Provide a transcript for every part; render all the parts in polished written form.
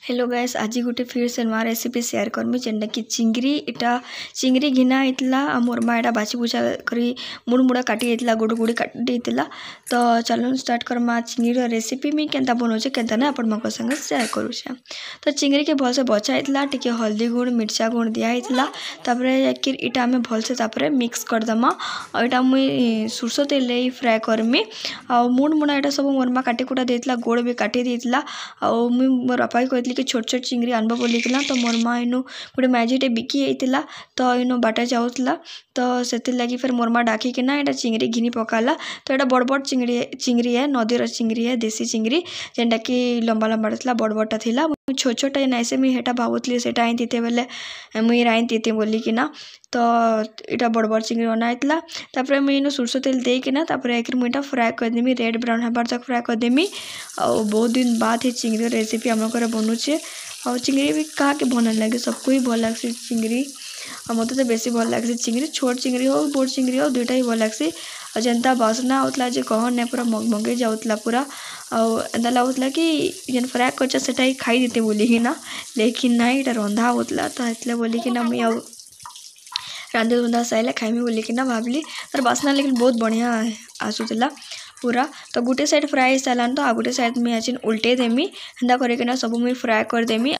Hello guys, आज गोटे फिर से नुआ रेसिपी शेयर करमी जेनटा कि चिंगरी इटा चिंगरी घिना होता मोर माँ यहाँ बाछी बुछा कर मुड़ मुड़ा काटी गोड़ गुड़ी काटी तो चलो स्टार्ट करमा चिंगरी रेसिपी में केंता बनाऊे केंता ना आपण मान संगे शेयर करुचे। तो चिंगरी के भलसे बचा होता टी हल्दी गुण मिर्चा गुण दिखाई इटा आम भलसे मिक्स करदमा और यहाँ मुई सोरष तेल फ्राए करमी आ मुड़ मुड़ा यहाँ सब मोर माँ काटी कुटा देता गोड़ भी काटी देता मुई मोर बापा कहती कि छोट छोट चिंगरी आनब बोलिकिना तो मोर माँ इनु गोटे मैजिटे बिकी होता तो इनु बाटा जाऊला तो से लगी फिर मोर माँ डाकिना यहाँ चिंगरी घिनी पकाला। तो यहाँ बड़ बड़ चिंगरी है नदीर चिंगरी है देसी चिंगरी जेनटा कि लंबा लंबा था बड़ बड़टा था छोट छोटा नाई से मुझे भावुली से आईती बेले मुई राईती बोलिकिना तो यहाँ बड़ बड़ चिंगरी अना होता मुझे सोरष तेल देकिना मुझे फ्राए करदेमी रेड ब्राउन हबार तक फ्राए करदेमी और बहुत दिन बाद ही चिंगरी रेसिपी आम घर बनूचे और चिंगरी भी क्या भल लगे सबको ही भल लगे चिंगरी और मत तो बेसी भल लगे चिंगरी छोट चिंगरी हो बड़ चिंगरी हो दुईटा ही भल लगे और जनता बासना होता जे कह ना पूरा मगमगे जाऊला पूरा और एंता लगुला कि जेन फ्राए कर ही खाई देते बोलिकिना लेकिन ना यहाँ रंधा होता तो इसलिए बोलिकिना मुझे आउ रांधे रुंधा सारे खाइमी बोलिकिना भाविली तार बासना लेकिन बहुत बढ़िया आसूला पूरा। तो गोटे साइड फ्राए हो सारा तो आ गोटे साइड में आज उल्टे देमी हेन्ता करके सब मुझे फ्राए करदेमी।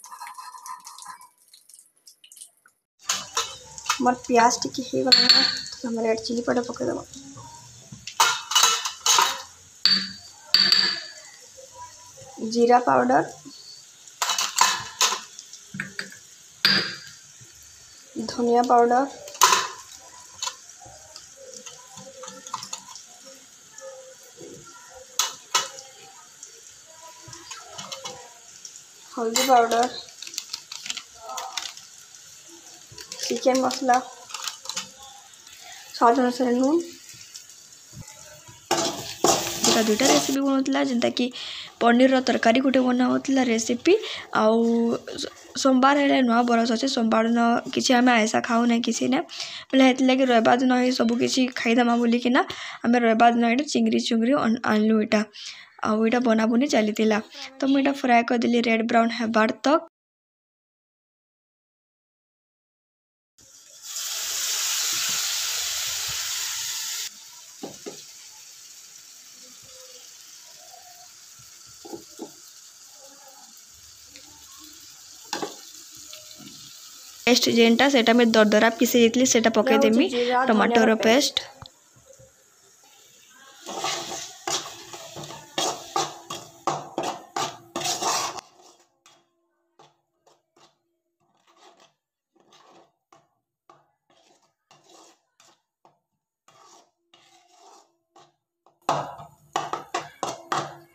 मोर प्याज टिके हो गला तो हमारे रेड चिली पाउडर पकईदेव जीरा पाउडर धनिया पाउडर हल्दी पाउडर चिकेन मसला स्वाद अनुसार नून दुईटा रेसिपी बनाऊला जेनता कि पनीर तरकारी गोटे बनाऊला रेसिपी आउ सोमवार है नुआ बरस अच्छे सोमवार दिन किसी आम आयसा खाऊ ना किसी ने बोले लगे रविवार दिन ही सब किसी खाईदमा बोलिकिना आम रविवार दिन यहाँ चिंगरी चुंगरी आनलु यहाँ आउ यहाँ बनाबुनी चली तो मुझे फ्राए करदेली रेड ब्राउन हबार तक। पेस्ट जेनटा सेटा में दरदरा पीसे जाइतली सेटा पकईदेमी टमाटर पेस्ट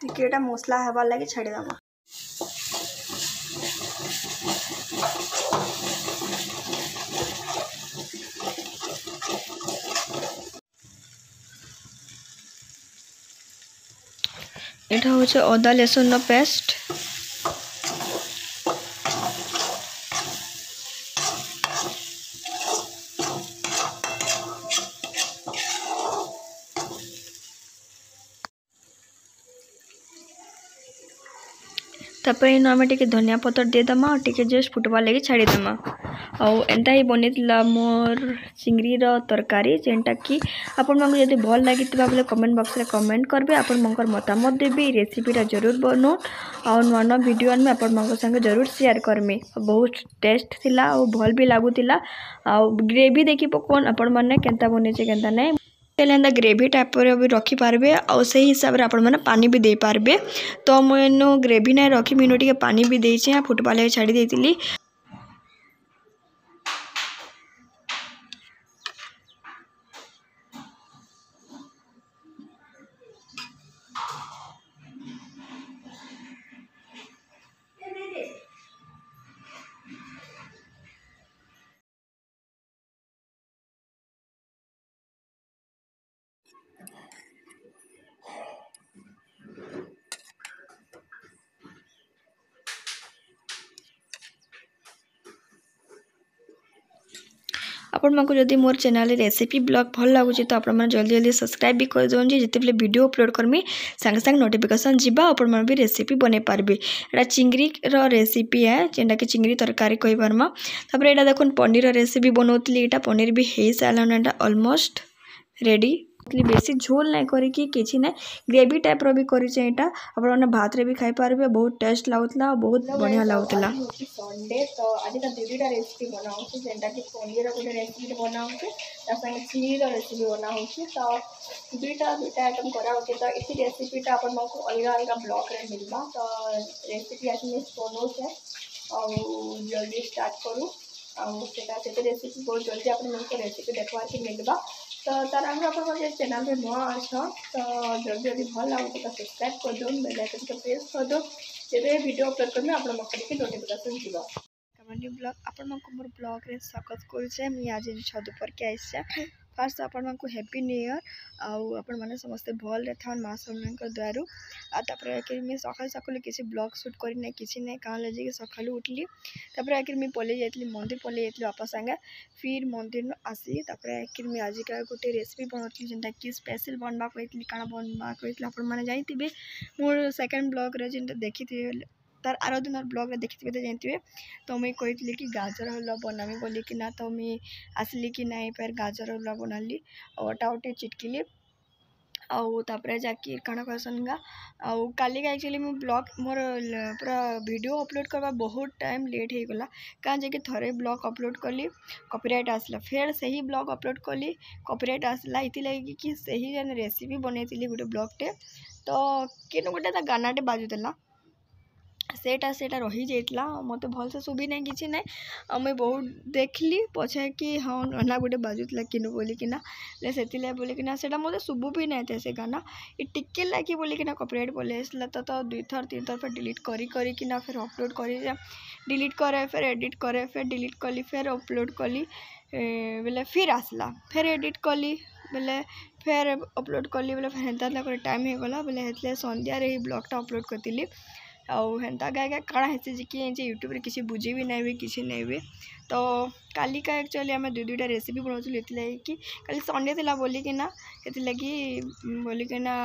टिकेटा मसला हबार लगे छाड़ीदेमा এটা হচ্ছে अदा लसुन पेस्ट तापर इन आम टे धनिया पतर देदमा और टे जस्ट फुटवा लगे छाड़ीदेमा और एंता ही बनीला मोर चिंगरी तरकारी जेनटा कि आपण मानक जब भल लगी बोले कमेंट बॉक्स में कमेंट करेंगे आपण मगर मतामत देवी रेसिपीटा जरूर बनाओ और नुआ नुआ वीडियो में आपण मान संगे जरूर शेयर करमी बहुत टेस्ट थिला और भल भी लगुला और ग्रेवी देखी कौन आपण मैंने केंता बनीचे केंता नहीं एंता ग्रेवी टाइप भी रखिपारे और से हिसाब से आपण पानी भी दे पारे। तो मुझे ग्रेवी ना रखी मीनू टे पानी भी देचे फुटबॉल लगे छाड़ी देती। आपण मानकु जदि मोर चैनल रेसिपी ब्लॉग भल लगुच तो आपण मैंने जल्दी जल्दी सब्सक्राइब भी कर दौन जिते बेले वीडियो अपलोड करमी सांगे सांगे नोटिफिकेशन जीवा आपण मैंने भी रेसिपी बने पारबे। एटा चिंगरी रो रेसिपी है जेनटा कि चिंगरी तरकारी कहि पारमा। तापर एटा देखुन पनीर रेसिपी बनौतली एटा पनीर भी हे सालाना एटा ऑलमोस्ट रेडी। बेसी झोल नहीं करिकी किछि नहीं ग्रेवी टाइप रो भी करि छै एटा आपण माने भात रे भी खाई पारबे। बहुत टेस्ट लाउतला बहुत बढ़िया लाउतला। संडे तो आज का दुईटा रेसिपी बनाऊ छी जेंटा कि पनीर गोटे रेसिपी बनाऊ छी ता संगे चिली रो रेसिपी बनाऊ छी तो दुईटा आइटम करा होचे तो इसी रेसिपीटा आपण मको अलग अलग ब्लॉग रे मिलबा। तो रेसिपी आज मैं बनाऊ छै और जल्दी स्टार्ट करू और सेटा से रेसिपी बहुत जल्दी आपण मको रेसिपी देखवार के मिलबा। तो तार आगे अपन चैनल में नुआ अच्छा तो जल्दी जल्दी भल लगे तो सब्सक्राइब कर दो बेल आइकन को प्रेस कर दो जब वीडियो अपलोड करमे आपण मको देखि नोटिफिकेशन जीवा। कमेंट ब्लॉग आपण मको मोर ब्लॉग रे स्वागत करूछे। मी आज छत ऊपर के आइछे। फर्स्ट आपण मको हैप्पी न्यू ईयर आउ आपण माने समस्त भल रे थान मां सबन को द्वारू आ तापर कि मी सकाल सकाल किसी ब्लॉग शूट करी नै किछि नै कान लजे कि सकाल उठली तापर आखिर मी पले जाइतली मंदिर पले जाइतली आपा संगे फिर मंदिर न आसी तापर आखिर मी आज का गोटे रेसिपी बनौतली जेंटा कि स्पेशल बनबा कहतली काना बनबा कहतली आपण माने जाइतिबे मोर सेकंड ब्लॉग रे जेंटा देखिथिबे तार आरो दिन ब्लॉग रे देखिथिबे तो जानथिबे। तो मुई कहतली कि गाजर हलवा बनामी बोली कि ना तो मुई आसली कि नहीं फिर गाजर हलवा बनाली और टाउटे चिटकिली आउ तापर जाकि काना कहसनगा आउ काली का एक्चुअली मु ब्लॉग मोर पूरा वीडियो अपलोड करबा बहुत टाइम लेट हो गला कहाँ जाके थरे ब्लॉग अपलोड कली कॉपीराइट आसला फिर सही ब्लॉग अपलोड कली कॉपीराइट आसला इति लगी कि सही जन रेसिपी बनैतिली गोटे ब्लॉग टे तो केन गोटे गानाटे बाजुला सेटा रही जाइतला मते भल से सुबी नहीं किछि नहीं मैं बहुत देखली पछे कि हाँ गाना गोटे बाजुला किनु बोली कि ना से बोली कि ना सेटा मते सुबु भी नहीं थे से गाना ये टिके लागी बोली कि ना कॉपीराइट बोले इसला तो दुई थर तीन थर फिर डिलीट करी कि ना फिर अपलोड करी डिलीट करे फिर एडिट करे फिर डिलीट कली फिर अपलोड कली बोले फिर आसला फिर एडिट कली बोले फिर अपलोड कली बोले फिर हेन्ता टाइम हो गला बोले हेतले संध्या रे ब्लॉगटा अपलोड करतिली आउ हेन्ता गाय काଣା हेसी कि यूट्यूब रे किसी बुझी भी नहीं किसी नहीं भी। तो काली का एक्चुअली आम दुईटा रेसिपी बनाऊँ कि कल संडे थिला बोली कि ना लगी बोली कि ना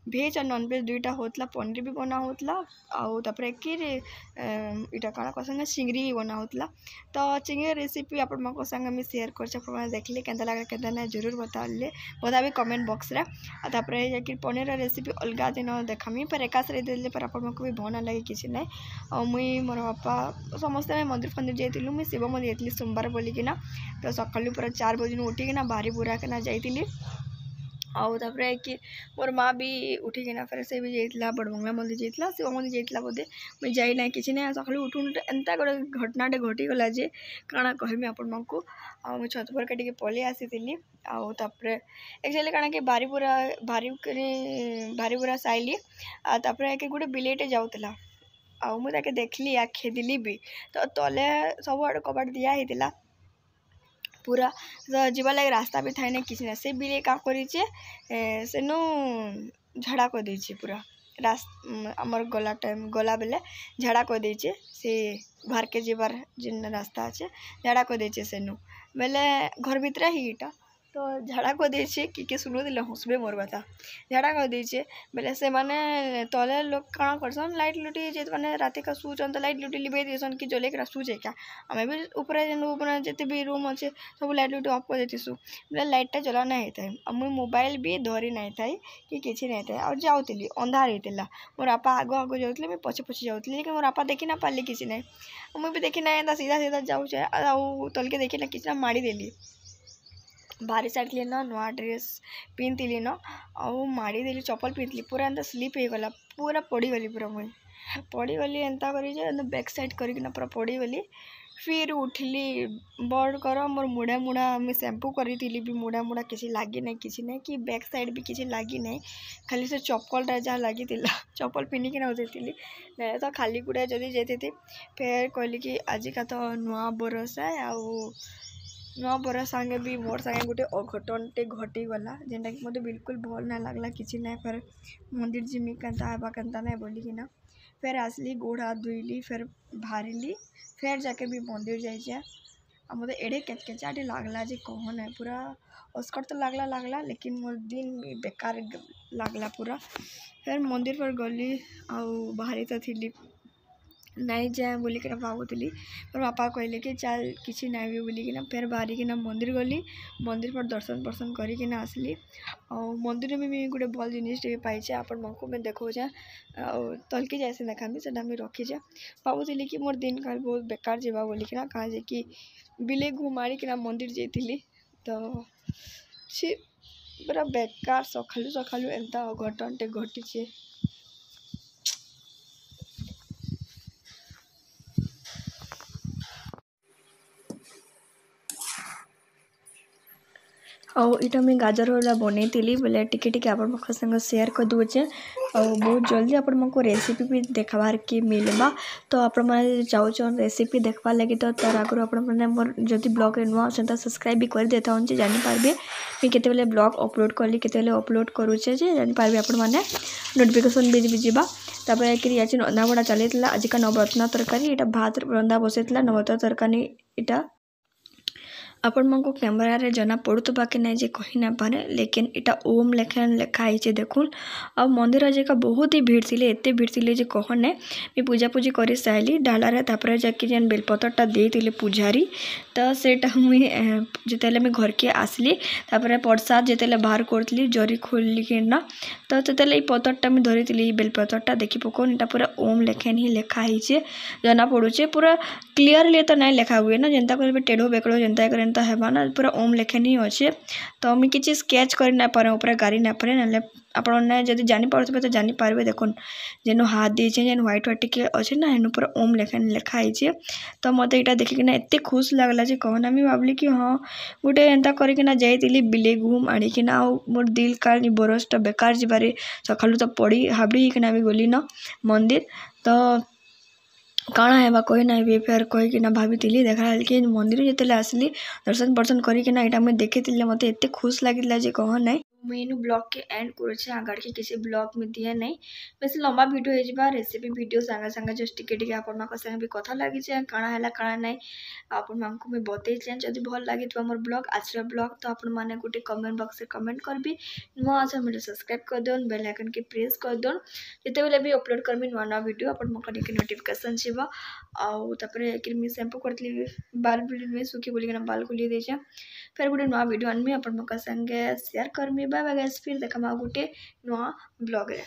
भेज और नॉन भेज दुईटा होतला पनीर भी बना होतला आउ तापर कि इटा काଣା कहसन चिंगरी भी बना होतला। तो चिंगरी रेसिपी आपण मको संग में शेयर कर देखले केनता लगा केनता ना जरूर बताबे कमेंट बॉक्स रे आ तापर जाकि पनीर रेसिपी अलगा दिन देखामी पर एकास रे देले पर आपण मको भी भना लगे किसी नहीं और मुई मोर बापा समस्त मंदिर फंदिर जाइलु मुई शिव मंदिर जाइली सोमवार बोलिकिना तो सकालू पूरा 4 बजे उठिकिना बाहरी बुरा के जाइली आउ तापर कि मोर माँ भी उठिकिना फिर से भी जाइला बड़बंगला मंदिर जाइला शिव मंदिर जाइला बोधे मुई जाई ना किछि नहीं सकालू उठु एंता गोटे घटनाटे घटीगला जे काଣା कहमी आपण मको आ मुई छत पर के पले आसीली आउ तापर एक्चुअली काଣା कि भारी बुरा साइली आ तापर कि गोटे बिलेटे जाउतला आउ मुझे देखली या खेदिली भी तो तले सब आड़े कबाट दिया होता पूरा तो जीवा लगे रास्ता भी थाई ना किसी ना से बिले का करेचे सेनु झाड़ा कर देचे पूरा आमर गला टाइम गला बेले झाड़ा कर देचे से बाहर के जीवार जिन रास्ता अच्छे झाड़ा कर देचे सेनु बेले घर भीतर ही इटा तो झाड़ा कर देचे कि सुनो दिले हंसबे मोर बाता झाड़ा कर देचे बेले से माने तले लोग काଣା करसन लाइट लुटी जे माने राति का सुचन तो लाइट लुटी लिबे देसन कि जले के सुचे क्या हमें भी ऊपर ऊपर जते भी रूम अच्छे सब लाइट लुटी ऑफ कर देतीसु बेले लाइटा जला नहीं होता है अब मुई मोबाइल भी धरी नहीं था कि किसी नहीं था और जाऊली अंधार होता मोर आपा आग आग जाऊली मैं पछे पछे जाऊली लेकिन मोर आपा देखी ना पार्ली किसी नहीं मुई भी देखी ना सीधा सीधा जाऊे आउ तल के देखी ना किसी मारी देली बाहरी साइड ना नुआ ड्रेस पिंधली न आउ माड़ी देली चप्पल पिंधली पूरा एंता स्लीप हो गला पूरा पड़गली पूरा मुई पड़गली एंता करी बैक साइड करना पूरा पड़गली फिर उठली बड़ कर मोर मुड़ा मुड़ा मुझे शैम्पू करी भी मुड़ा मुड़ा किसी लगी नहीं किसी नहीं कि बैक साइड भी किसी लगी नहीं खाली से चप्पल जहाँ लगी चप्पल पिन्धिकी ना उतरी नहीं तो खाली गुड़ा जदि जाती फिर कहली कि आज का तो नुआ बरस है आउ नुआ बरस संगे भी मोर संगे गोटे अघटनटे घटीगला जेनटा कि मत बिल्कुल भल ना लगला किसी ना फिर मंदिर जिमी केन्ता हेबा केन्ता ना बोलिकिना फिर आसली गोड़ हाथ धोइली फिर बाहरिली फिर जाके भी मंदिर जाइए आ मते एड़े केचकेचाटे लागला जे कहो ना पूरा अस्कट तो लागला लेकिन मोर दिन बेकार लागला पूरा। फिर मंदिर पर गली आउ बाहरी तो थी नहीं जाए बोलिकिना भावुली फिर बापा कहले कि चल किसी नहीं भी बोलिकिना फिर बाहरिकिना मंदिर गली मंदिर पर दर्शन पर्शन करिकिना आसली और मंदिर में भी गोटे भल जिनटे पाइचे आपण मको मैं देखो तलके जैसे देखा से रखी जा भावुली कि मोर दिन काल बहुत बेकार जावा बोलिकिना कहाँ जे कि बिले घुमाड़िकिना मंदिर जाइली तो सी पूरा बेकार सकालू सकालू एंता अघटनटे घटीचे। और इटा मैं गाजर वाला बनई बोले टिके आपण संग शेयर कर दूचे और बहुत जल्दी आपण को रेसिपी भी देखार के मिलवा तो आपण मैंने चाहून रेसिपी देखवार लगी तो तार आगु आपण मैंने मोर जदि ब्लॉग नुआ अच्छा तो सब्सक्राइब भी कर देता हूँ जानीपारे मुझे केते ब्लॉग अपलोड कली केते अपलोड करुचे जानीपारे आपण मैंने नोटिफिकेशन भी जीवा तापर आज रंधा बड़ा चली आज का नवरत्न तरकारी यहाँ भात रंधा बसई नवरत्न तरकारी इटा आपण मन को कैमरा रे जना पड़ुवा कि नहीं जे कही ना पारे लेकिन इटा ओम लेखन लिखाई देखुन आ मंदिर जगह बहुत ही भीड़ थी एत भीड़ थी जे कहने मैं पूजा पूजी कर सारी डालारे तापर जाकि जेन बेलपत्रटा देते पूजारी तो सेटा मुई जिते मैं घर के आसली तापर प्रसाद जिते बाहर करी जरी खोलिकिना तो ये पतरटा मुझे धरी बेलपत्रटा देखी पकौन इटा पूरा ओम लेखन ही लिखाई जना पड़ुचे पूरा क्लीयरली तो नहीं लिखा हुए ना जेनता कर टेढ़ो बेकड़ो जेनता कर हेबा ना पूरा ओम लेखन ही अच्छे तो मुझे किसी स्केच कर ना पारे ऊपर गाड़ी ना पारे ना आपने जब जानीपे तो जानीपारे देखुन जेन हाथ दीचे जेन व्हाइट व्हाइट टिके अच्छे ना हेन पूरा ओम लेखन लिखाई तो मत यहाँ देखिकिना एत खुश लगला कहना मुझे भाविली कि हाँ गोटे एंता करकिना जाइली बिले घूम आनिकिना मोर दिल काल बरसटा बेकार जीवारे सकालू तो पड़ी हाबड़ी होना भी गली ना मंदिर तो काଣା हेबा कही ना भी फिर कहीकिना भाभी देखा कि मंदिर जिते आसली दर्शन पर्शन करिकिना यहाँ मुझे देखी मत एत खुश लगे जे कह ना मुझे ब्लॉग के एंड करे आगाड़ के किसी ब्लॉग में दिए नहीं बेस लंबा वीडियो हो रेसिपी वीडियो सांगे सांगे जस्ट टिके आपण संगे भी कथा लगी काଣା है काଣା नहीं आपण मानक मुझे बतई जब भल लगी मोर ब्लॉग आज ब्लॉग तो आपण मैंने गोटे कमेंट बॉक्स में कमेंट करबी नुआ अच्छा मेरे सब्सक्राइब कर दौन बेल आइकन के प्रेस कर दौन जिते बेले भी अपलोड करबी नुआ नुआ वीडियो आपण मके नोटिफिकेशन जीवा आउे मुझे शैम्पू करी बाल बुल सुखी बोलिकिना बाल खुली देचे फिर गोटे नुआ वीडियो आनमी आपण संगे शेयर करमी बाय बाय गाइस फिर देखा गोटे नुआ ब्लॉग रे।